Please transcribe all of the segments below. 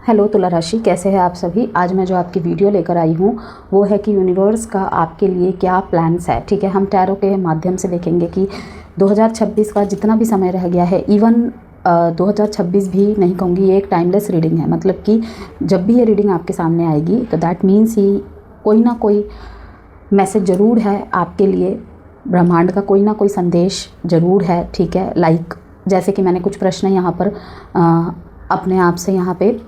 Hello तुला राशि, कैसे हैं आप सभी। आज मैं जो आपकी वीडियो लेकर आई हूँ वो है कि यूनिवर्स का आपके लिए क्या प्लान्स है। ठीक है, हम टैरो के माध्यम से देखेंगे कि 2026 का जितना भी समय रह गया है, इवन 2026 भी नहीं कहूँगी, ये एक टाइमलेस रीडिंग है। मतलब कि जब भी ये रीडिंग आपके सामने आएगी तो दैट मीन्स ही कोई ना कोई मैसेज ज़रूर है आपके लिए, ब्रह्मांड का कोई ना कोई संदेश ज़रूर है। ठीक है, लाइक जैसे कि मैंने कुछ प्रश्न यहाँ पर अपने आप से यहाँ पे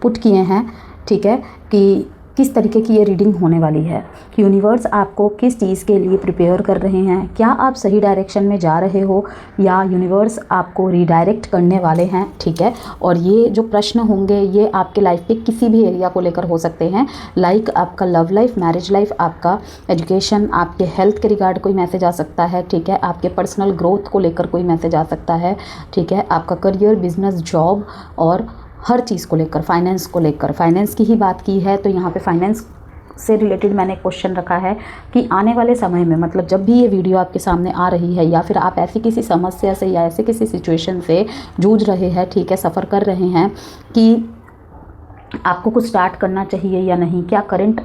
पुट किए हैं। ठीक है, कि किस तरीके की ये रीडिंग होने वाली है, कि यूनिवर्स आपको किस चीज़ के लिए प्रिपेयर कर रहे हैं। क्या आप सही डायरेक्शन में जा रहे हो या यूनिवर्स आपको रीडायरेक्ट करने वाले हैं। ठीक है, और ये जो प्रश्न होंगे ये आपके लाइफ के किसी भी एरिया को लेकर हो सकते हैं, लाइक आपका लव लाइफ, मैरिज लाइफ, आपका एजुकेशन, आपके हेल्थ के रिगार्ड कोई मैसेज आ सकता है। ठीक है, आपके पर्सनल ग्रोथ को लेकर कोई मैसेज आ सकता है। ठीक है, आपका करियर, बिजनेस, जॉब और हर चीज़ को लेकर, फाइनेंस को लेकर, फाइनेंस की ही बात की है तो यहाँ पे फाइनेंस से रिलेटेड मैंने क्वेश्चन रखा है कि आने वाले समय में, मतलब जब भी ये वीडियो आपके सामने आ रही है या फिर आप ऐसी किसी समस्या से या ऐसे किसी सिचुएशन से जूझ रहे हैं, ठीक है, सफ़र कर रहे हैं कि आपको कुछ स्टार्ट करना चाहिए या नहीं, क्या करंट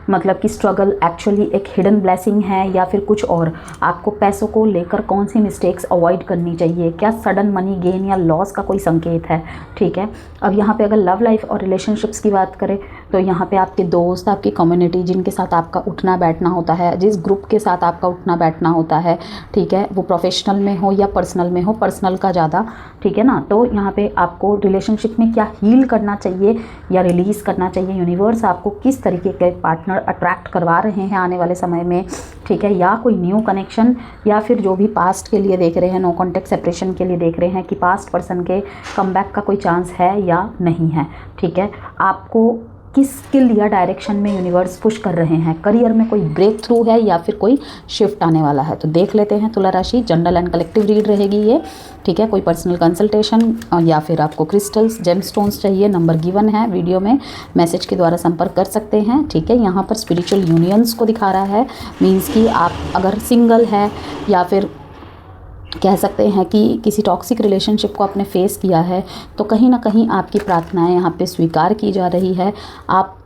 मतलब कि स्ट्रगल एक्चुअली एक हिडन ब्लेसिंग है या फिर कुछ और, आपको पैसों को लेकर कौन सी मिस्टेक्स अवॉइड करनी चाहिए, क्या सडन मनी गेन या लॉस का कोई संकेत है। ठीक है, अब यहाँ पे अगर लव लाइफ और रिलेशनशिप्स की बात करें तो यहाँ पे आपके दोस्त, आपकी कम्युनिटी जिनके साथ आपका उठना बैठना होता है, जिस ग्रुप के साथ आपका उठना बैठना होता है, ठीक है, वो प्रोफेशनल में हो या पर्सनल में हो, पर्सनल का ज़्यादा, ठीक है ना। तो यहाँ पे आपको रिलेशनशिप में क्या हील करना चाहिए या रिलीज़ करना चाहिए, यूनिवर्स आपको किस तरीके के पार्टनर अट्रैक्ट करवा रहे हैं आने वाले समय में। ठीक है, या कोई न्यू कनेक्शन या फिर जो भी पास्ट के लिए देख रहे हैं, नो कॉन्टेक्ट सेपरेशन के लिए देख रहे हैं कि पास्ट पर्सन के कमबैक का कोई चांस है या नहीं है। ठीक है, आपको किस स्किल या डायरेक्शन में यूनिवर्स पुश कर रहे हैं, करियर में कोई ब्रेक थ्रू है या फिर कोई शिफ्ट आने वाला है। तो देख लेते हैं तुला राशि, जनरल एंड कलेक्टिव रीड रहेगी ये। ठीक है, कोई पर्सनल कंसल्टेशन या फिर आपको क्रिस्टल्स, जेमस्टोन्स चाहिए, नंबर गिवन है वीडियो में, मैसेज के द्वारा संपर्क कर सकते हैं। ठीक है, यहाँ पर स्पिरिचुअल यूनियंस को दिखा रहा है, मीन्स कि आप अगर सिंगल है या फिर कह सकते हैं कि किसी टॉक्सिक रिलेशनशिप को आपने फेस किया है तो कहीं ना कहीं आपकी प्रार्थनाएं यहाँ पे स्वीकार की जा रही है। आप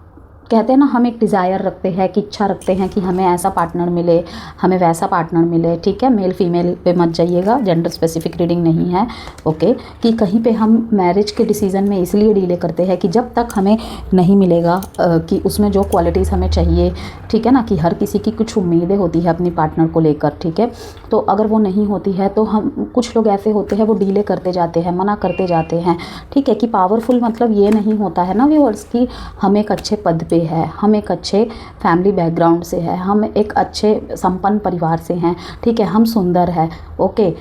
कहते हैं ना, हम एक डिज़ायर रखते हैं कि इच्छा रखते हैं कि हमें ऐसा पार्टनर मिले, हमें वैसा पार्टनर मिले। ठीक है, मेल फीमेल पे मत जाइएगा, जेंडर स्पेसिफिक रीडिंग नहीं है। ओके, कि कहीं पे हम मैरिज के डिसीज़न में इसलिए डीले करते हैं कि जब तक हमें नहीं मिलेगा कि उसमें जो क्वालिटीज़ हमें चाहिए, ठीक है ना, कि हर किसी की कुछ उम्मीदें होती है अपनी पार्टनर को लेकर। ठीक है, तो अगर वो नहीं होती है तो हम, कुछ लोग ऐसे होते हैं वो डीले करते जाते हैं, मना करते जाते हैं। ठीक है, कि पावरफुल मतलब ये नहीं होता है ना व्यूअर्स कि हम एक अच्छे पद है, हम एक अच्छे फैमिली बैकग्राउंड से है, हम एक अच्छे संपन्न परिवार से हैं। ठीक है, हम सुंदर है। ओके,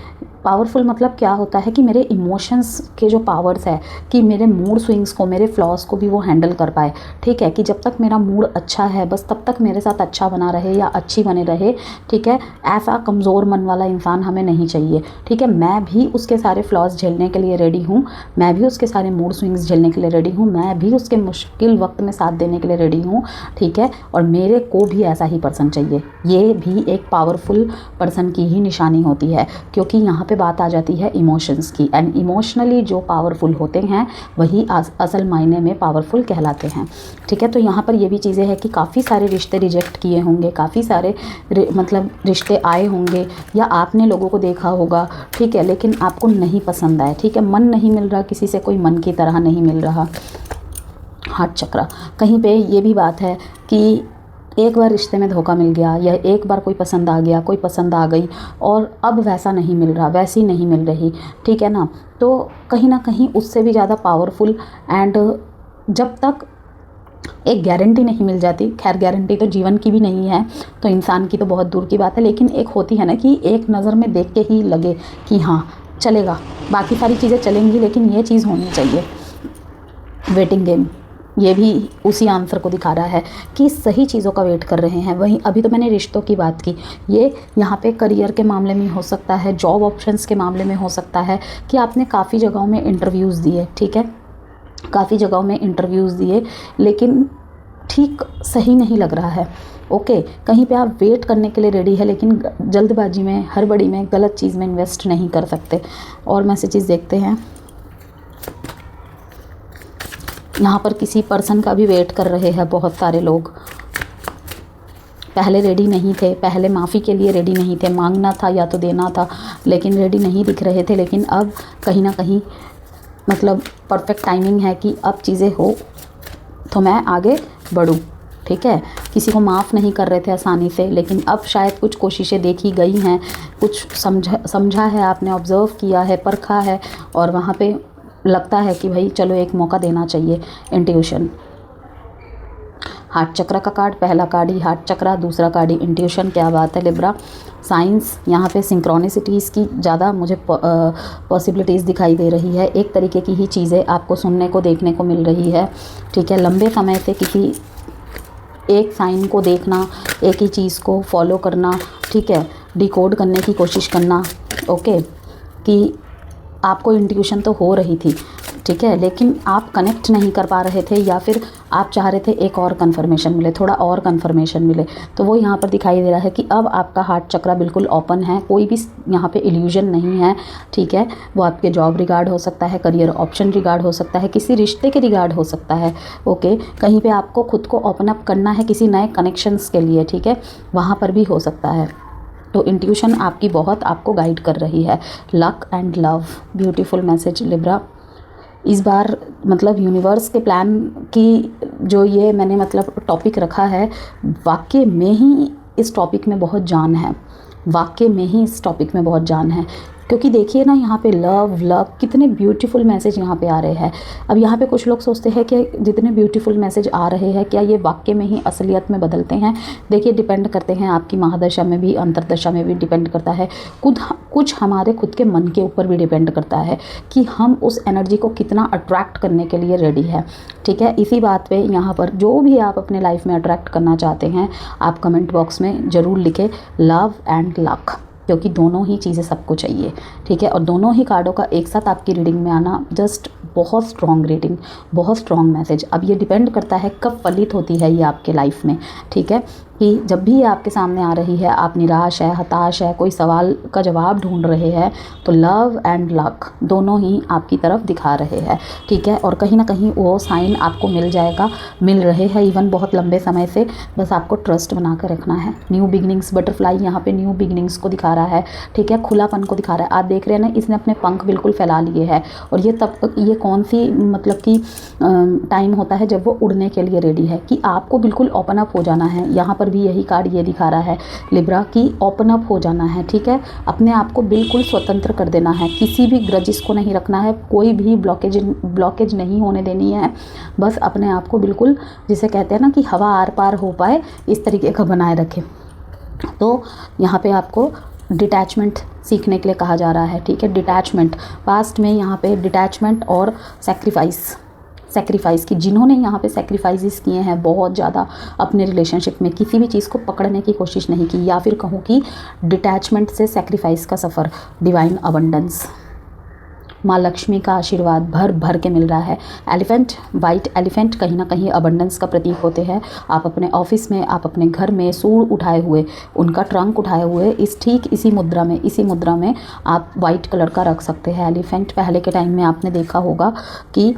पावरफुल मतलब क्या होता है कि मेरे इमोशंस के जो पावर्स है, कि मेरे मूड स्विंग्स को, मेरे फ्लॉज को भी वो हैंडल कर पाए। ठीक है, कि जब तक मेरा मूड अच्छा है बस तब तक मेरे साथ अच्छा बना रहे या अच्छी बने रहे। ठीक है, ऐसा कमज़ोर मन वाला इंसान हमें नहीं चाहिए। ठीक है, मैं भी उसके सारे फ्लॉज झेलने के लिए रेडी हूँ, मैं भी उसके सारे मूड स्विंग्स झेलने के लिए रेडी हूँ, मैं भी उसके मुश्किल वक्त में साथ देने के लिए रेडी हूँ। ठीक है, और मेरे को भी ऐसा ही पर्सन चाहिए। ये भी एक पावरफुल पर्सन की ही निशानी होती है, क्योंकि यहाँ बात आ जाती है इमोशंस की, एंड इमोशनली जो पावरफुल होते हैं वही असल मायने में पावरफुल कहलाते हैं। ठीक है, तो यहाँ पर ये भी चीज़ें हैं कि काफ़ी सारे रिश्ते रिजेक्ट किए होंगे, काफ़ी सारे मतलब रिश्ते आए होंगे या आपने लोगों को देखा होगा। ठीक है, लेकिन आपको नहीं पसंद आए। ठीक है, मन नहीं मिल रहा किसी से, कोई मन की तरह नहीं मिल रहा। हार्ट चक्र, कहीं पे ये भी बात है कि एक बार रिश्ते में धोखा मिल गया या एक बार कोई पसंद आ गया, कोई पसंद आ गई और अब वैसा नहीं मिल रहा, वैसी नहीं मिल रही। ठीक है ना, तो कहीं ना कहीं उससे भी ज़्यादा पावरफुल, एंड जब तक एक गारंटी नहीं मिल जाती, खैर गारंटी तो जीवन की भी नहीं है तो इंसान की तो बहुत दूर की बात है, लेकिन एक होती है ना कि एक नज़र में देख के ही लगे कि हाँ चलेगा, बाकी सारी चीज़ें चलेंगी लेकिन ये चीज़ होनी चाहिए। वेटिंग गेम, ये भी उसी आंसर को दिखा रहा है कि सही चीज़ों का वेट कर रहे हैं। वहीं अभी तो मैंने रिश्तों की बात की, ये यहाँ पे करियर के मामले में हो सकता है, जॉब ऑप्शंस के मामले में हो सकता है कि आपने काफ़ी जगहों में इंटरव्यूज़ दिए। ठीक है, काफ़ी जगहों में इंटरव्यूज़ दिए लेकिन ठीक सही नहीं लग रहा है। ओके, कहीं पे आप वेट करने के लिए रेडी है लेकिन जल्दबाजी में, हड़बड़ी में, गलत चीज़ में इन्वेस्ट नहीं कर सकते। और मैसेजेस देखते हैं। यहाँ पर किसी पर्सन का भी वेट कर रहे हैं बहुत सारे लोग। पहले रेडी नहीं थे, पहले माफ़ी के लिए रेडी नहीं थे, मांगना था या तो देना था, लेकिन रेडी नहीं दिख रहे थे। लेकिन अब कहीं ना कहीं मतलब परफेक्ट टाइमिंग है कि अब चीज़ें हो तो मैं आगे बढ़ूँ। ठीक है, किसी को माफ़ नहीं कर रहे थे आसानी से, लेकिन अब शायद कुछ कोशिशें देखी गई हैं, कुछ समझा है आपने, ऑब्ज़र्व किया है, परखा है, और वहाँ पे लगता है कि भाई चलो एक मौका देना चाहिए। इंट्यूशन, हार्ट चक्र का कार्ड, पहला कार्ड ही हार्ट चक्र, दूसरा कार्ड ही इंट्यूशन। क्या बात है लिब्रा। साइंस, यहाँ पे सिंक्रोनिसिटीज़ की ज़्यादा मुझे पॉसिबिलिटीज़ दिखाई दे रही है। एक तरीके की ही चीज़ें आपको सुनने को देखने को मिल रही है। ठीक है, लंबे समय से किसी एक साइन को देखना, एक ही चीज़ को फॉलो करना, ठीक है, डिकोड करने की कोशिश करना। ओके, कि आपको इंट्यूशन तो हो रही थी, ठीक है, लेकिन आप कनेक्ट नहीं कर पा रहे थे, या फिर आप चाह रहे थे एक और कन्फर्मेशन मिले, थोड़ा और कन्फर्मेशन मिले। तो वो यहाँ पर दिखाई दे रहा है कि अब आपका हार्ट चक्र बिल्कुल ओपन है, कोई भी यहाँ पे इल्यूजन नहीं है। ठीक है, वो आपके जॉब रिगार्ड हो सकता है, करियर ऑप्शन रिगार्ड हो सकता है, किसी रिश्ते के रिगार्ड हो सकता है। ओके, कहीं पे आपको खुद को ओपन अप करना है किसी नए कनेक्शंस के लिए, ठीक है, वहाँ पर भी हो सकता है। तो इंट्यूशन आपकी बहुत आपको गाइड कर रही है। Luck and love, beautiful message Libra. इस बार मतलब यूनिवर्स के प्लान की जो ये मैंने मतलब टॉपिक रखा है, वाकई में ही इस टॉपिक में बहुत जान है, वाकई में ही इस टॉपिक में बहुत जान है। क्योंकि देखिए ना, यहाँ पे लव लव कितने ब्यूटीफुल मैसेज यहाँ पे आ रहे हैं। अब यहाँ पे कुछ लोग सोचते हैं कि जितने ब्यूटीफुल मैसेज आ रहे हैं क्या ये वाकई में ही असलियत में बदलते हैं। देखिए, डिपेंड करते हैं आपकी महादशा में भी, अंतरदशा में भी डिपेंड करता है, कुछ हमारे खुद के मन के ऊपर भी डिपेंड करता है कि हम उस एनर्जी को कितना अट्रैक्ट करने के लिए रेडी है। ठीक है, इसी बात पे यहाँ पर जो भी आप अपने लाइफ में अट्रैक्ट करना चाहते हैं, आप कमेंट बॉक्स में ज़रूर लिखें लव एंड लक, क्योंकि दोनों ही चीज़ें सबको चाहिए। ठीक है, और दोनों ही कार्डों का एक साथ आपकी रीडिंग में आना जस्ट बहुत स्ट्रॉन्ग रीडिंग, बहुत स्ट्रॉन्ग मैसेज। अब ये डिपेंड करता है कब फलित होती है ये आपके लाइफ में। ठीक है, कि जब भी ये आपके सामने आ रही है, आप निराश है, हताश है, कोई सवाल का जवाब ढूंढ रहे हैं, तो लव एंड लक दोनों ही आपकी तरफ दिखा रहे हैं। ठीक है, और कहीं ना कहीं वो साइन आपको मिल जाएगा, मिल रहे हैं इवन बहुत लंबे समय से। बस आपको ट्रस्ट बना कर रखना है। न्यू बिगनिंग्स, बटरफ्लाई यहाँ पे न्यू बिगनिंग्स को दिखा रहा है। ठीक है, खुलापन को दिखा रहा है। आप देख रहे हैं ना, इसने अपने पंख बिल्कुल फैला लिए हैं, और ये कौन सी मतलब कि टाइम होता है जब वो उड़ने के लिए रेडी है, कि आपको बिल्कुल ओपन अप हो जाना है। यहाँ पर भी यही कार्ड ये दिखा रहा है लिब्रा, कि ओपन अप हो जाना है। ठीक है, अपने आप को बिल्कुल स्वतंत्र कर देना है, किसी भी ग्रजिस को नहीं रखना है, कोई भी ब्लॉकेज नहीं होने देनी है। बस अपने आप को बिल्कुल, जिसे कहते हैं ना कि हवा आर पार हो पाए, इस तरीके का बनाए रखें। तो यहाँ पे आपको डिटैचमेंट सीखने के लिए कहा जा रहा है। ठीक है, डिटैचमेंट, पास्ट में यहाँ पे डिटैचमेंट और सेक्रीफाइस की, जिन्होंने यहाँ पे सेक्रीफाइसेस किए हैं बहुत ज़्यादा अपने रिलेशनशिप में, किसी भी चीज़ को पकड़ने की कोशिश नहीं की, या फिर कहूँ कि डिटैचमेंट से सेक्रीफाइस का सफ़र, डिवाइन अबंडेंस, माँ लक्ष्मी का आशीर्वाद भर भर के मिल रहा है। एलिफेंट, वाइट एलिफेंट कहीं ना कहीं अबंडेंस का प्रतीक होते हैं। आप अपने ऑफिस में, आप अपने घर में सूंड उठाए हुए, उनका ट्रंक उठाए हुए, इसी मुद्रा में आप वाइट कलर का रख सकते हैं एलिफेंट। पहले के टाइम में आपने देखा होगा कि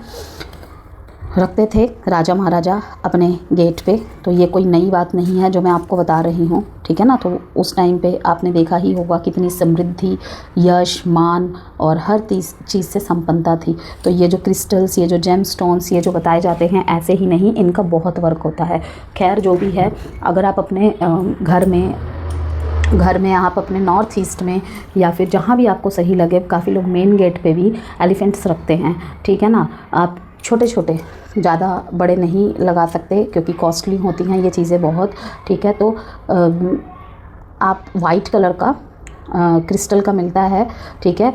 रखते थे राजा महाराजा अपने गेट पे, तो ये कोई नई बात नहीं है जो मैं आपको बता रही हूँ। ठीक है ना, तो उस टाइम पे आपने देखा ही होगा कितनी समृद्धि, यश, मान और हर चीज़ से संपन्नता थी। तो ये जो क्रिस्टल्स, ये जो जेम स्टोन्स, ये जो बताए जाते हैं, ऐसे ही नहीं, इनका बहुत वर्क होता है। खैर जो भी है, अगर आप अपने घर में आप अपने नॉर्थ ईस्ट में या फिर जहाँ भी आपको सही लगे, काफ़ी लोग मेन गेट पे भी एलिफेंट्स रखते हैं। ठीक है ना, आप छोटे छोटे, ज़्यादा बड़े नहीं लगा सकते क्योंकि कॉस्टली होती हैं ये चीज़ें बहुत। ठीक है, तो आप वाइट कलर का क्रिस्टल का मिलता है। ठीक है,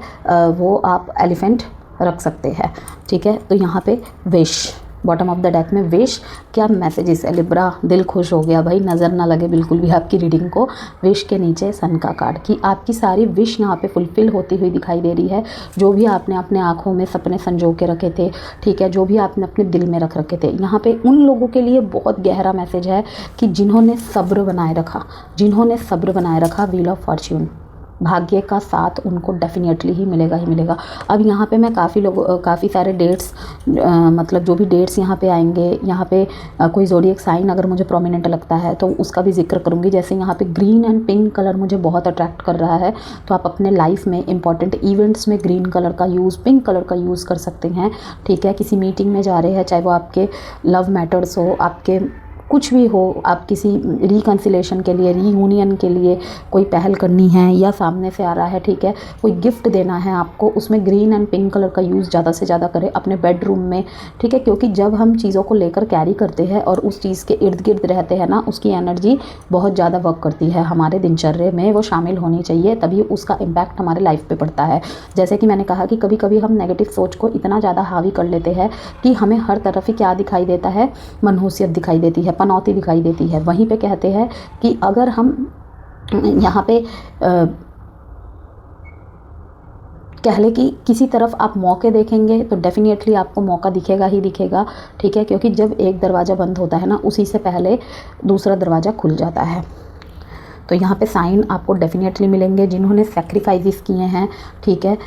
वो आप एलिफेंट रख सकते हैं। ठीक है, तो यहाँ पे wish, bottom of the deck में विश, क्या मैसेजेस है लिब्रा। दिल खुश हो गया भाई, नज़र ना लगे बिल्कुल भी आपकी रीडिंग को। विश के नीचे सन का कार्ड, कि आपकी सारी विश यहाँ पे फुलफ़िल होती हुई दिखाई दे रही है। जो भी आपने अपने आँखों में सपने संजो के रखे थे, ठीक है, जो भी आपने अपने दिल में रख रखे थे, यहाँ पे उन लोगों के लिए बहुत गहरा मैसेज है कि जिन्होंने सब्र बनाए रखा, व्हील ऑफ फॉर्च्यून, भाग्य का साथ उनको डेफिनेटली ही मिलेगा ही मिलेगा। अब यहाँ पे मैं काफ़ी सारे डेट्स, मतलब जो भी डेट्स यहाँ पे आएंगे, यहाँ पे कोई ज़ोडिएक साइन अगर मुझे प्रोमिनेंट लगता है तो उसका भी जिक्र करूँगी। जैसे यहाँ पे ग्रीन एंड पिंक कलर मुझे बहुत अट्रैक्ट कर रहा है, तो आप अपने लाइफ में इंपॉर्टेंट इवेंट्स में ग्रीन कलर का यूज़, पिंक कलर का यूज़ कर सकते हैं, ठीक है। किसी मीटिंग में जा रहे हैं, चाहे वो आपके लव मैटर्स हो, आपके कुछ भी हो, आप किसी रिकन्सिलेशन के लिए, रीयूनियन के लिए कोई पहल करनी है या सामने से आ रहा है, ठीक है, कोई गिफ्ट देना है आपको, उसमें ग्रीन एंड पिंक कलर का यूज़ ज़्यादा से ज़्यादा करें अपने बेडरूम में, ठीक है। क्योंकि जब हम चीज़ों को लेकर कैरी करते हैं और उस चीज़ के इर्द गिर्द रहते हैं ना, उसकी एनर्जी बहुत ज़्यादा वर्क करती है, हमारे दिनचर्या में वो शामिल होनी चाहिए, तभी उसका इम्पैक्ट हमारे लाइफ पर पड़ता है। जैसे कि मैंने कहा कि कभी कभी हम नेगेटिव सोच को इतना ज़्यादा हावी कर लेते हैं कि हमें हर तरफ ही क्या दिखाई देता है, मनहूसियत दिखाई देती है, पनौती दिखाई देती है। वहीं पे कहते हैं कि अगर हम यहाँ पे कह ले कि किसी तरफ आप मौके देखेंगे तो डेफिनेटली आपको मौका दिखेगा ही दिखेगा, ठीक है। क्योंकि जब एक दरवाज़ा बंद होता है ना, उसी से पहले दूसरा दरवाज़ा खुल जाता है। तो यहाँ पे साइन आपको डेफिनेटली मिलेंगे। जिन्होंने सेक्रीफाइसेस किए हैं, ठीक है,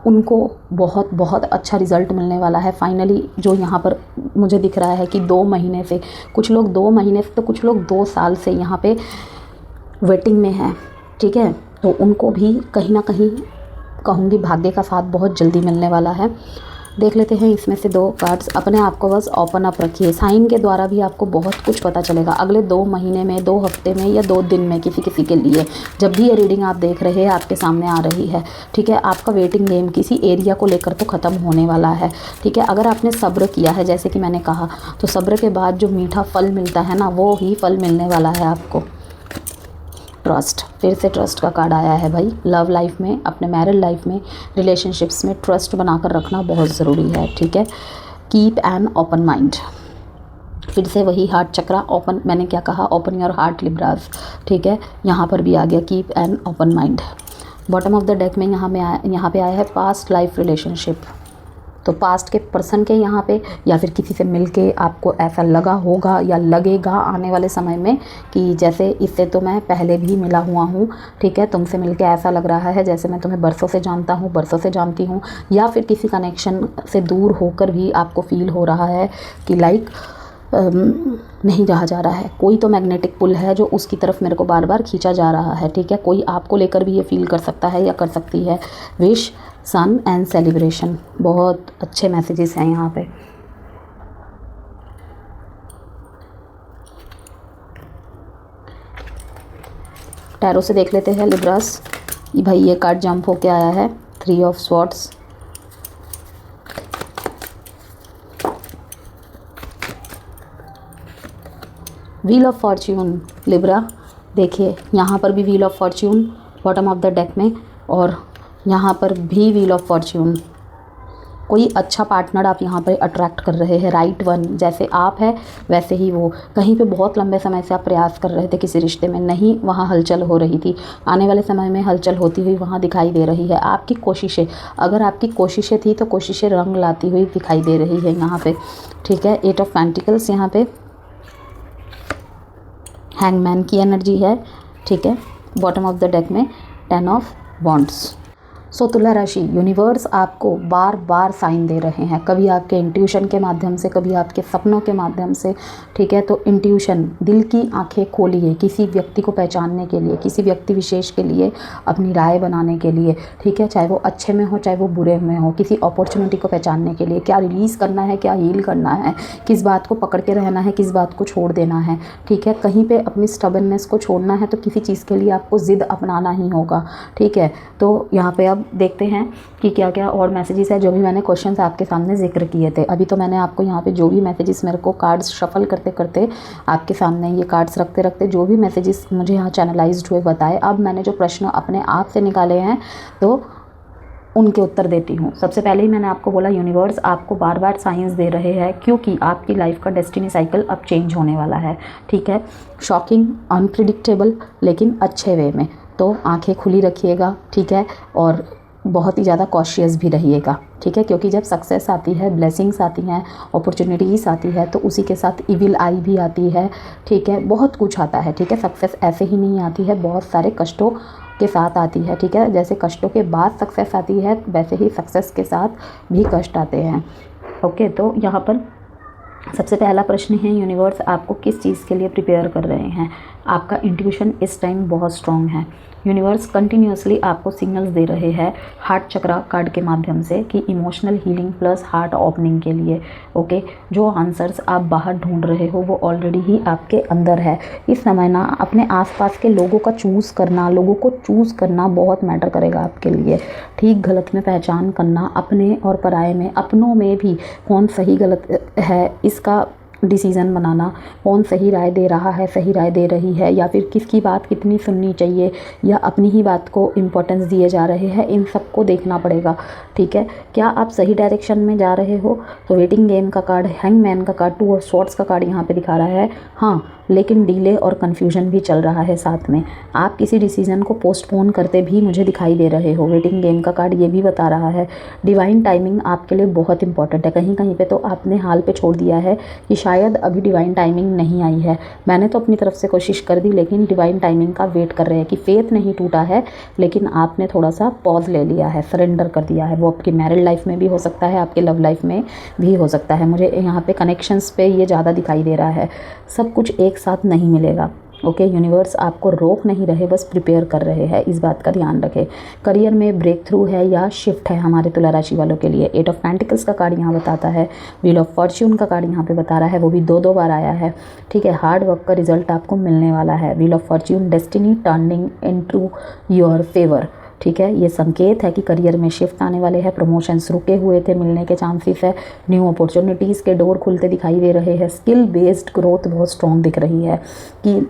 उनको बहुत बहुत अच्छा रिज़ल्ट मिलने वाला है। फाइनली जो यहाँ पर मुझे दिख रहा है कि 2 महीने से, कुछ लोग 2 महीने से तो कुछ लोग 2 साल से यहाँ पे वेटिंग में हैं, ठीक है। तो उनको भी कहीं ना कहीं कहूँगी भाग्य का साथ बहुत जल्दी मिलने वाला है। देख लेते हैं इसमें से 2 कार्ड्स। अपने आप को बस ओपन अप रखिए, साइन के द्वारा भी आपको बहुत कुछ पता चलेगा अगले 2 महीने में, 2 हफ्ते में या 2 दिन में। किसी किसी के लिए जब भी ये रीडिंग आप देख रहे हैं, आपके सामने आ रही है, ठीक है, आपका वेटिंग गेम किसी एरिया को लेकर तो ख़त्म होने वाला है, ठीक है। अगर आपने सब्र किया है, जैसे कि मैंने कहा, तो सब्र के बाद जो मीठा फल मिलता है ना, वो ही फल मिलने वाला है आपको। ट्रस्ट, फिर से ट्रस्ट का कार्ड आया है भाई। लव लाइफ में, अपने मैरिड लाइफ में, रिलेशनशिप्स में ट्रस्ट बनाकर रखना बहुत ज़रूरी है, ठीक है। कीप एन ओपन माइंड, फिर से वही हार्ट चक्रा ओपन, मैंने क्या कहा, ओपन योर हार्ट लिब्रास, ठीक है। यहाँ पर भी आ गया keep an open mind. Bottom of the deck में यहाँ पे आया है पास्ट लाइफ रिलेशनशिप। तो पास्ट के पर्सन के यहाँ पे या फिर किसी से मिलके आपको ऐसा लगा होगा या लगेगा आने वाले समय में कि जैसे इससे तो मैं पहले भी मिला हुआ हूँ, ठीक है, तुमसे मिलके ऐसा लग रहा है जैसे मैं तुम्हें बरसों से जानता हूँ, बरसों से जानती हूँ। या फिर किसी कनेक्शन से दूर होकर भी आपको फील हो रहा है कि लाइक नहीं रहा जा रहा है, कोई तो मैग्नेटिक पुल है जो उसकी तरफ मेरे को बार बार खींचा जा रहा है, ठीक है। कोई आपको लेकर भी ये फील कर सकता है या कर सकती है। विश, सन एंड सेलिब्रेशन, बहुत अच्छे मैसेजेस हैं यहाँ पे। टैरो से देख लेते हैं लिब्रास। भाई ये कार्ड जंप होके आया है, 3 of swords. Wheel of Fortune Libra, देखिए यहाँ पर भी wheel of Fortune bottom of the deck में, और यहाँ पर भी व्हील ऑफ फॉर्च्यून। कोई अच्छा पार्टनर आप यहाँ पर अट्रैक्ट कर रहे हैं, राइट वन। जैसे आप है वैसे ही वो। कहीं पे बहुत लंबे समय से आप प्रयास कर रहे थे किसी रिश्ते में, नहीं वहाँ हलचल हो रही थी, आने वाले समय में हलचल होती हुई वहाँ दिखाई दे रही है। आपकी कोशिशें, अगर आपकी कोशिशें थी तो कोशिशें रंग लाती हुई दिखाई दे रही है यहाँ पे, ठीक है। 8 ऑफ पेंटिकल्स यहाँ पे, हैंगमैन की एनर्जी है, ठीक है। बॉटम ऑफ द डेक में 10 ऑफ वॉन्ड्स। सो तुला राशि, यूनिवर्स आपको बार बार साइन दे रहे हैं, कभी आपके इंट्यूशन के माध्यम से, कभी आपके सपनों के माध्यम से, ठीक है। तो इंट्यूशन, दिल की आंखें खोलिए किसी व्यक्ति को पहचानने के लिए, किसी व्यक्ति विशेष के लिए अपनी राय बनाने के लिए, ठीक है। चाहे वो अच्छे में हो, चाहे वो बुरे में हो, किसी अपॉर्चुनिटी को पहचानने के लिए, क्या रिलीज़ करना है, क्या हील करना है, किस बात को पकड़ के रहना है, किस बात को छोड़ देना है, ठीक है। कहीं पर अपनी स्टबर्ननेस को छोड़ना है तो किसी चीज़ के लिए आपको ज़िद अपनाना ही होगा, ठीक है। तो यहाँ पर अब देखते हैं कि क्या क्या और मैसेजेस है, जो भी मैंने क्वेश्चंस आपके सामने जिक्र किए थे। अभी तो मैंने आपको यहाँ पे जो भी मैसेजेस, मेरे को कार्ड्स शफल करते करते आपके सामने ये कार्ड्स रखते रखते जो भी मैसेजेस मुझे यहाँ चैनलाइज्ड हुए बताए। अब मैंने जो प्रश्न अपने आप से निकाले हैं तो उनके उत्तर देती हूँ। सबसे पहले ही मैंने आपको बोला, यूनिवर्स आपको बार बार साइंस दे रहे हैं क्योंकि आपकी लाइफ का डेस्टिनी साइकिल अब चेंज होने वाला है, ठीक है। शॉकिंग, अनप्रिडिक्टेबल, लेकिन अच्छे वे में। तो आंखें खुली रखिएगा, ठीक है, और बहुत ही ज़्यादा कॉशियस भी रहिएगा, ठीक है। क्योंकि जब सक्सेस आती है, ब्लेसिंग्स आती हैं, अपॉर्चुनिटीज़ आती है, तो उसी के साथ इविल आई भी आती है, ठीक है। बहुत कुछ आता है, ठीक है। सक्सेस ऐसे ही नहीं आती है, बहुत सारे कष्टों के साथ आती है, ठीक है। जैसे कष्टों के बाद सक्सेस आती है वैसे ही सक्सेस के साथ भी कष्ट आते हैं। ओके, तो यहाँ पर सबसे पहला प्रश्न है, यूनिवर्स आपको किस चीज़ के लिए प्रिपेयर कर रहे हैं। आपका इंट्यूशन इस टाइम बहुत स्ट्रॉन्ग है। यूनिवर्स कंटिन्यूसली आपको सिग्नल्स दे रहे हैं हार्ट चक्रा कार्ड के माध्यम से कि emotional healing plus heart opening के लिए। ओके, जो आंसर्स आप बाहर ढूंढ रहे हो वो ऑलरेडी ही आपके अंदर है। इस समय ना अपने आसपास के लोगों को चूज़ करना बहुत मैटर करेगा आपके लिए। ठीक गलत में पहचान करना, अपने और पराये में, अपनों में भी कौन सही गलत है इसका डिसीज़न बनाना, कौन सही राय दे रहा है, सही राय दे रही है, या फिर किसकी बात कितनी सुननी चाहिए, या अपनी ही बात को इम्पोर्टेंस दिए जा रहे हैं, इन सबको देखना पड़ेगा, ठीक है। क्या आप सही डायरेक्शन में जा रहे हो? तो वेटिंग गेम का कार्ड, हैंगमैन का कार्ड, 2 ऑफ स्वॉर्ड्स का कार्ड यहाँ पे दिखा रहा है। हाँ, लेकिन डिले और कन्फ्यूजन भी चल रहा है साथ में। आप किसी डिसीज़न को पोस्टपोन करते भी मुझे दिखाई दे रहे हो। वेटिंग गेम का कार्ड ये भी बता रहा है डिवाइन टाइमिंग आपके लिए बहुत इंपॉर्टेंट है। कहीं कहीं पे तो आपने हाल पे छोड़ दिया है कि शायद अभी डिवाइन टाइमिंग नहीं आई है। मैंने तो अपनी तरफ से कोशिश कर दी, लेकिन डिवाइन टाइमिंग का वेट कर रहे हैं कि फेथ नहीं टूटा है, लेकिन आपने थोड़ा सा पॉज ले लिया है, सरेंडर कर दिया है। वो आपकी मैरिड लाइफ में भी हो सकता है, आपके लव लाइफ में भी हो सकता है। मुझे यहाँ पे कनेक्शंस पे ये ज़्यादा दिखाई दे रहा है। सब कुछ एक साथ नहीं मिलेगा। ओके, यूनिवर्स आपको रोक नहीं रहे, बस प्रिपेयर कर रहे हैं, इस बात का ध्यान रखें। करियर में ब्रेक थ्रू है या शिफ्ट है हमारे तुला राशि वालों के लिए। 8 ऑफ पेंटिकल्स का कार्ड यहाँ बताता है, व्हील ऑफ फॉर्च्यून का कार्ड यहाँ पे बता रहा है, वो भी 2 बार आया है, ठीक है। हार्ड वर्क का रिजल्ट आपको मिलने वाला है। Wheel of Fortune, destiny turning into your favour, ठीक है। ये संकेत है कि करियर में शिफ्ट आने वाले हैं। प्रमोशंस रुके हुए थे, मिलने के चांसेस है। न्यू अपॉर्चुनिटीज़ के डोर खुलते दिखाई दे रहे हैं। स्किल बेस्ड ग्रोथ बहुत स्ट्रॉन्ग दिख रही है कि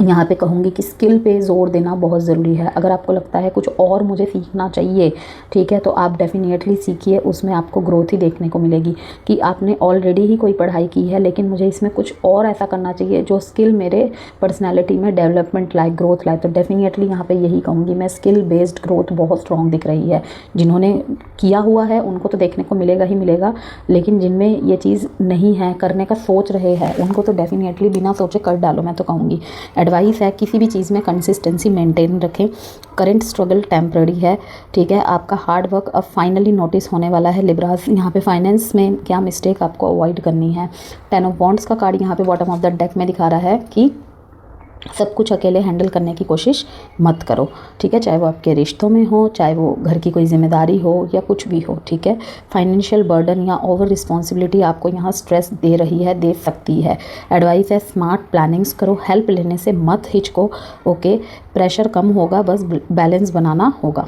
यहाँ पे कहूँगी कि स्किल पे ज़ोर देना बहुत ज़रूरी है। अगर आपको लगता है कुछ और मुझे सीखना चाहिए, ठीक है, तो आप डेफिनेटली सीखिए, उसमें आपको ग्रोथ ही देखने को मिलेगी। कि आपने ऑलरेडी ही कोई पढ़ाई की है, लेकिन मुझे इसमें कुछ और ऐसा करना चाहिए जो स्किल मेरे पर्सनैलिटी में डेवलपमेंट लाए, ग्रोथ लाए। तो डेफिनेटली यहाँ पर यही कहूँगी मैं, स्किल बेस्ड ग्रोथ बहुत स्ट्रॉन्ग दिख रही है। जिन्होंने किया हुआ है उनको तो देखने को मिलेगा ही मिलेगा, लेकिन जिनमें ये चीज़ नहीं है, करने का सोच रहे हैं, उनको तो डेफिनेटली बिना सोचे कर डालो, मैं तो कहूँगी। एडवाइस है किसी भी चीज़ में कंसिस्टेंसी मेंटेन रखें। करंट स्ट्रगल टेम्पररी है, ठीक है। आपका हार्ड वर्क अब फाइनली नोटिस होने वाला है लिब्रास। यहाँ पे फाइनेंस में क्या मिस्टेक आपको अवॉइड करनी है। 10 ऑफ वॉन्ड्स का कार्ड यहाँ पे बॉटम ऑफ द डेक में दिखा रहा है कि सब कुछ अकेले हैंडल करने की कोशिश मत करो, ठीक है। चाहे वो आपके रिश्तों में हो, चाहे वो घर की कोई जिम्मेदारी हो, या कुछ भी हो, ठीक है। फाइनेंशियल बर्डन या ओवर रिस्पॉन्सिबिलिटी आपको यहाँ स्ट्रेस दे रही है, दे सकती है। एडवाइस है स्मार्ट प्लानिंग्स करो, हेल्प लेने से मत हिचको, ओके। प्रेशर कम होगा, बस बैलेंस बनाना होगा।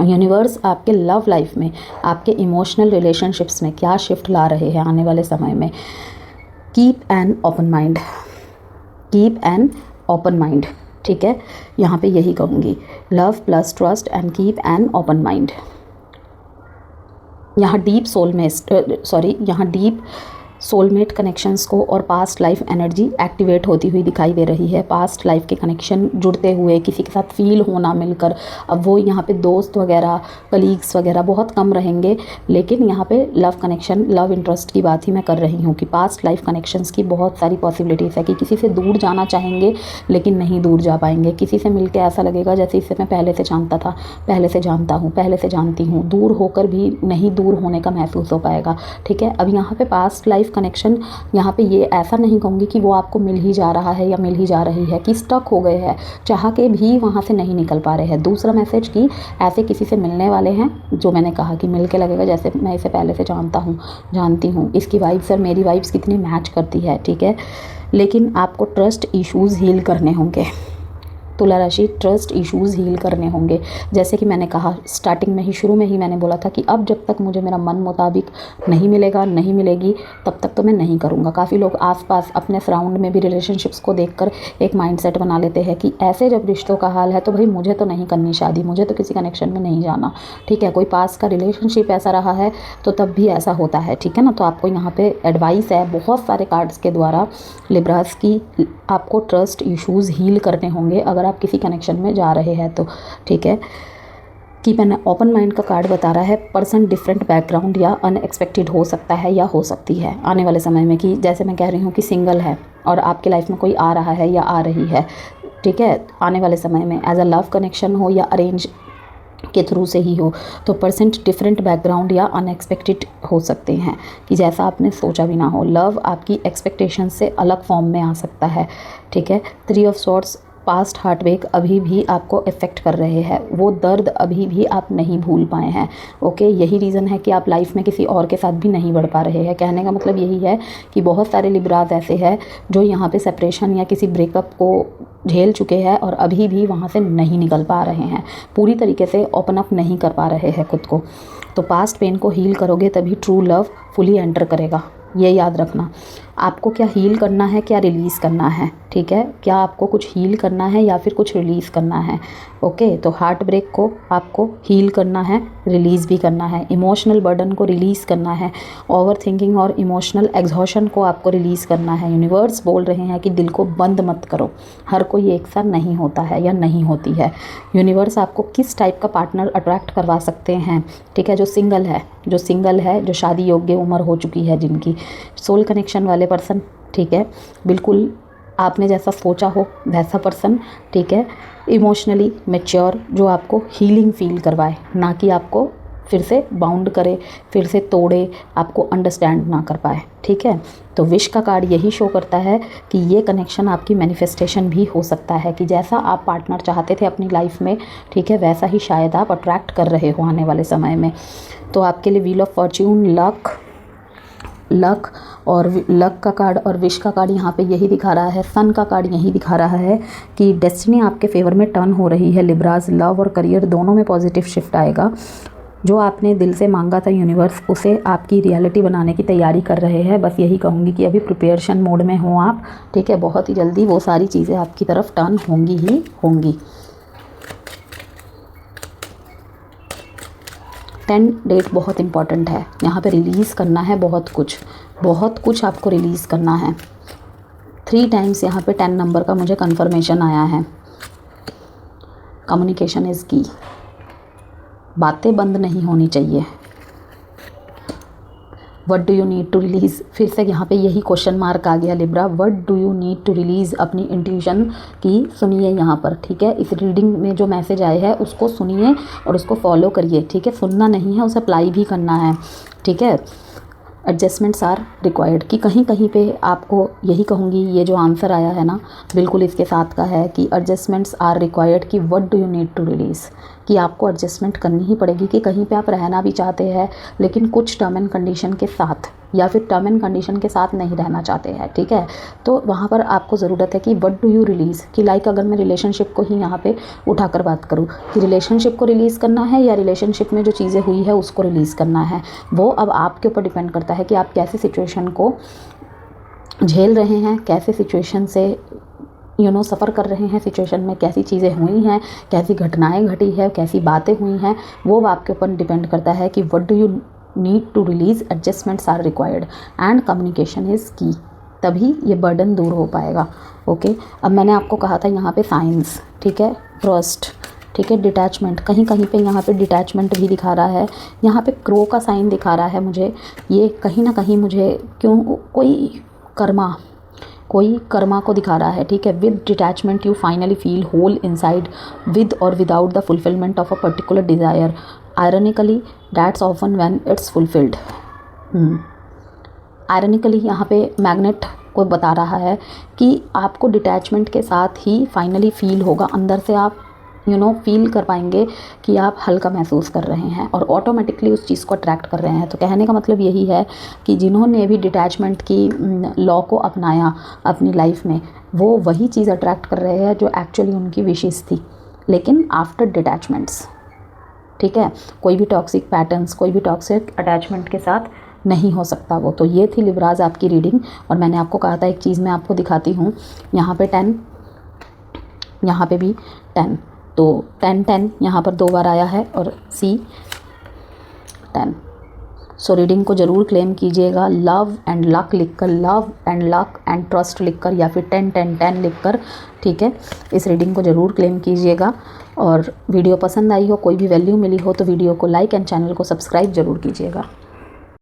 यूनिवर्स आपके लव लाइफ में, आपके इमोशनल रिलेशनशिप्स में क्या शिफ्ट ला रहे हैं आने वाले समय में। Keep an open mind, keep an open mind, ठीक है। यहाँ पे यही कहूँगी, love plus trust and keep an open mind. यहाँ डीप सोलमेट कनेक्शंस को और पास्ट लाइफ एनर्जी एक्टिवेट होती हुई दिखाई दे रही है। पास्ट लाइफ के कनेक्शन जुड़ते हुए, किसी के साथ फील होना मिलकर। अब वो यहाँ पे दोस्त वगैरह, कलीग्स वगैरह बहुत कम रहेंगे, लेकिन यहाँ पे लव कनेक्शन, लव इंटरेस्ट की बात ही मैं कर रही हूँ कि पास्ट लाइफ कनेक्शंस की बहुत सारी पॉसिबिलिटीज़ है कि किसी से दूर जाना चाहेंगे लेकिन नहीं दूर जा पाएंगे। किसी से मिलकर ऐसा लगेगा जैसे इससे मैं पहले से जानता था, पहले से जानता हूँ, पहले से जानती हूँ। दूर होकर भी नहीं दूर होने का महसूस हो पाएगा, ठीक है। अब यहाँ पे पास्ट लाइफ कनेक्शन, यहाँ पे ये ऐसा नहीं कहूँगी कि वो आपको मिल ही जा रहा है या मिल ही जा रही है, कि स्टक हो गए हैं, चाह के भी वहाँ से नहीं निकल पा रहे हैं। दूसरा मैसेज कि ऐसे किसी से मिलने वाले हैं जो मैंने कहा कि मिल के लगेगा जैसे मैं इसे पहले से जानता हूँ, जानती हूँ। इसकी वाइब्स और मेरी वाइब्स कितनी मैच करती है, ठीक है। लेकिन आपको ट्रस्ट इश्यूज़ हील करने होंगे तुला राशि, ट्रस्ट इश्यूज़ हील करने होंगे। जैसे कि मैंने कहा स्टार्टिंग में ही, शुरू में ही मैंने बोला था कि अब जब तक मुझे मेरा मन मुताबिक नहीं मिलेगा, नहीं मिलेगी, तब तक तो मैं नहीं करूँगा। काफ़ी लोग आसपास अपने सराउंड में भी रिलेशनशिप्स को देखकर एक माइंडसेट बना लेते हैं कि ऐसे जब रिश्तों का हाल है तो भाई मुझे तो नहीं करनी शादी, मुझे तो किसी कनेक्शन में नहीं जाना, ठीक है। कोई पास का रिलेशनशिप ऐसा रहा है तो तब भी ऐसा होता है, ठीक है ना। तो आपको यहाँ पे एडवाइस है बहुत सारे कार्ड्स के द्वारा लिब्रास की, आपको ट्रस्ट इश्यूज़ हील करने होंगे अगर आप किसी कनेक्शन में जा रहे हैं तो, ठीक है। कीप एन ओपन माइंड का कार्ड बता रहा है पर्सन डिफरेंट बैकग्राउंड या अनएक्सपेक्टेड हो सकता है या हो सकती है आने वाले समय में। कि जैसे मैं कह रही हूँ कि सिंगल है और आपके लाइफ में कोई आ रहा है या आ रही है, ठीक है, आने वाले समय में एज अ लव कनेक्शन हो या अरेंज के थ्रू से ही हो, तो परसेंट डिफरेंट बैकग्राउंड या अनएक्सपेक्टेड हो सकते हैं कि जैसा आपने सोचा भी ना हो। लव आपकी एक्सपेक्टेशन से अलग फॉर्म में आ सकता है, ठीक है। 3 ऑफ सॉर्ड्स, पास्ट हार्टब्रेक अभी भी आपको इफ़ेक्ट कर रहे हैं, वो दर्द अभी भी आप नहीं भूल पाए हैं, ओके। यही रीज़न है कि आप लाइफ में किसी और के साथ भी नहीं बढ़ पा रहे हैं। कहने का मतलब यही है कि बहुत सारे लिब्राज ऐसे हैं जो यहाँ पे सेपरेशन या किसी ब्रेकअप को झेल चुके हैं और अभी भी वहाँ से नहीं निकल पा रहे हैं, पूरी तरीके से ओपन अप नहीं कर पा रहे हैं खुद को। तो पास्ट पेन को हील करोगे तभी ट्रू लव फुली एंटर करेगा, ये याद रखना। आपको क्या हील करना है, क्या रिलीज़ करना है, ठीक है। क्या आपको कुछ हील करना है या फिर कुछ रिलीज़ करना है, ओके। तो हार्ट ब्रेक को आपको हील करना है, रिलीज़ भी करना है। इमोशनल बर्डन को रिलीज़ करना है, ओवर थिंकिंग और इमोशनल एग्जॉशन को आपको रिलीज़ करना है। यूनिवर्स बोल रहे हैं कि दिल को बंद मत करो, हर कोई एक साथ नहीं होता है या नहीं होती है। यूनिवर्स आपको किस टाइप का पार्टनर अट्रैक्ट करवा सकते हैं, ठीक है। जो सिंगल है, जो शादी योग्य उम्र हो चुकी है, जिनकी सोल कनेक्शन वाले पर्सन, ठीक है। बिल्कुल आपने जैसा सोचा हो वैसा पर्सन, ठीक है। इमोशनली मैच्योर, जो आपको हीलिंग फील करवाए, ना कि आपको फिर से बाउंड करे, फिर से तोड़े, आपको अंडरस्टैंड ना कर पाए, ठीक है। तो विश का कार्ड यही शो करता है कि ये कनेक्शन आपकी मैनिफेस्टेशन भी हो सकता है कि जैसा आप पार्टनर चाहते थे अपनी लाइफ में, ठीक है, वैसा ही शायद आप अट्रैक्ट कर रहे हो आने वाले समय में। तो आपके लिए व्हील ऑफ फॉर्च्यून, लक और लक का कार्ड और विश का कार्ड यहाँ पे यही दिखा रहा है। सन का कार्ड यही दिखा रहा है कि डेस्टिनी आपके फेवर में टर्न हो रही है लिब्राज। लव और करियर दोनों में पॉजिटिव शिफ्ट आएगा। जो आपने दिल से मांगा था, यूनिवर्स उसे आपकी रियलिटी बनाने की तैयारी कर रहे हैं। बस यही कहूँगी कि अभी प्रिपरेशन मोड में हो आप, ठीक है। बहुत ही जल्दी वो सारी चीज़ें आपकी तरफ टर्न होंगी ही होंगी। 10 डेट बहुत इंपॉर्टेंट है, यहाँ पे रिलीज़ करना है बहुत कुछ आपको रिलीज़ करना है। 3 टाइम्स यहाँ पे 10 नंबर का मुझे कंफर्मेशन आया है। कम्युनिकेशन इज़ की, बातें बंद नहीं होनी चाहिए। What do you need to release, फिर से यहाँ पे यही क्वेश्चन मार्क आ गया Libra. What do you need to release, अपनी इंट्यूशन की सुनिए यहाँ पर, ठीक है। इस रीडिंग में जो मैसेज आए हैं उसको सुनिए और उसको फॉलो करिए, ठीक है। सुनना नहीं है, उसे अप्लाई भी करना है, ठीक है। एडजस्टमेंट्स आर रिक्वायर्ड कि कहीं कहीं पे आपको यही कहूँगी, ये जो आंसर आया है ना बिल्कुल इसके साथ का है कि एडजस्टमेंट्स आर रिक्वायर्ड कि what do you need to release, कि आपको एडजस्टमेंट करनी ही पड़ेगी कि कहीं पे आप रहना भी चाहते हैं लेकिन कुछ टर्म एंड कंडीशन के साथ, या फिर टर्म एंड कंडीशन के साथ नहीं रहना चाहते हैं, ठीक है। तो वहाँ पर आपको ज़रूरत है कि व्हाट डू यू रिलीज़, कि लाइक अगर मैं रिलेशनशिप को ही यहाँ पे उठाकर बात करूँ कि रिलेशनशिप को रिलीज़ करना है या रिलेशनशिप में जो चीज़ें हुई है उसको रिलीज़ करना है, वो अब आपके ऊपर डिपेंड करता है कि आप कैसे सिचुएशन को झेल रहे हैं, कैसे सिचुएशन से सफ़र कर रहे हैं, सिचुएशन में कैसी चीज़ें हुई हैं, कैसी घटनाएं घटी है, कैसी बातें हुई हैं, वो आपके ऊपर डिपेंड करता है कि what do you need to release. Adjustments are required and communication is key, तभी ये बर्डन दूर हो पाएगा, ओके। अब मैंने आपको कहा था यहाँ पे साइंस, ठीक है, ट्रस्ट, ठीक है, डिटैचमेंट, कहीं कहीं पे यहाँ पे डिटैचमेंट भी दिखा रहा है। यहाँ पे क्रो का साइन दिखा रहा है मुझे, ये कहीं ना कहीं मुझे क्यों कोई कर्मा को दिखा रहा है, ठीक है। With detachment you finally feel whole inside with और without the fulfilment of a particular desire, ironically that's often when it's fulfilled. Ironically यहाँ पे मैग्नेट को बता रहा है कि आपको डिटैचमेंट के साथ ही फाइनली फील होगा, अंदर से आप फील कर पाएंगे कि आप हल्का महसूस कर रहे हैं और ऑटोमेटिकली उस चीज़ को अट्रैक्ट कर रहे हैं। तो कहने का मतलब यही है कि जिन्होंने भी डिटैचमेंट की लॉ को अपनाया अपनी लाइफ में, वो वही चीज़ अट्रैक्ट कर रहे हैं जो एक्चुअली उनकी विशेष थी, लेकिन आफ्टर डिटैचमेंट्स, ठीक है। कोई भी टॉक्सिक पैटर्न्स, कोई भी टॉक्सिक अटैचमेंट के साथ नहीं हो सकता वो। तो ये थी लिब्राज आपकी रीडिंग, और मैंने आपको कहा था एक चीज़ मैं आपको दिखाती हूँ। यहाँ पे 10, यहाँ पे भी 10, तो 10 यहाँ पर 2 बार आया है और C 10। सो रीडिंग को ज़रूर क्लेम कीजिएगा, लव एंड लक लिखकर, love and luck and trust लिखकर, या फिर 10 लिखकर, ठीक है। इस रीडिंग को ज़रूर क्लेम कीजिएगा। और वीडियो पसंद आई हो, कोई भी वैल्यू मिली हो तो वीडियो को लाइक एंड चैनल को सब्सक्राइब ज़रूर कीजिएगा।